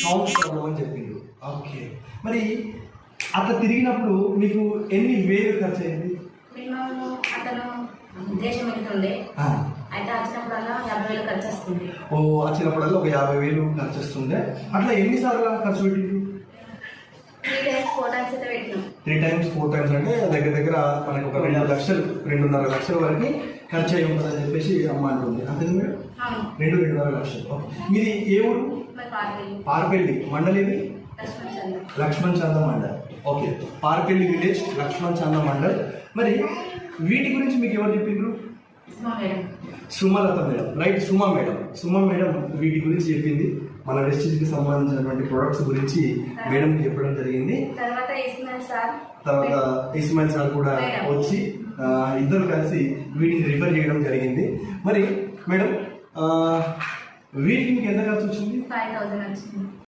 Sound problem అని చెప్పిండు. Okay, మరి అట్లా తిరిగినప్పుడు మీకు ఎన్ని వేలు ఖర్చు అయింది? అతను దేశం వెళ్తుండే, అయితే వచ్చినప్పుడల్లా 50,000 ఖర్చు వస్తుంది. ఓ, వచ్చినప్పుడల్లా ఒక 50,000 ఖర్చు వస్తుండే. అట్లా ఎన్నిసార్లు ఖర్చు పెట్టిండు? 3 times 4 times అయితే పెట్టినాం. 3 times 4 times అంటే దగ్గర దగ్గర మనకు ఒక 2 లక్షలు 2.5 లక్షల వరకు ఖర్చు అయి ఉంటుందని చెప్పేసి అమ్మ అంటుంది. అంతే మేడం? 2.5 లక్షలు. మీది ఏ ఊరు? పార్పల్లి మండలి ఇది లక్ష్మణ్ చంద మండల్. Okay, Parpalli village Laxman Chanda mandal. మరి వీటి గురించి మీకు ఎవరు చెప్పిండ్రు? Sumalatha madam, right. Suma madam వీటి గురించి చెప్పింది. మన వెస్టేజ్కి సంబంధించినటువంటి ప్రొడక్ట్స్ గురించి మేడం చెప్పడం జరిగింది. తర్వాత ఇస్మాయిల్ సార్ కూడా వచ్చి ఇద్దరు కలిసి వీటిని రిఫర్ చేయడం జరిగింది. మరి మేడం వీటికి మీకు ఎంత ఖర్చు వచ్చింది? 5,000 వచ్చింది.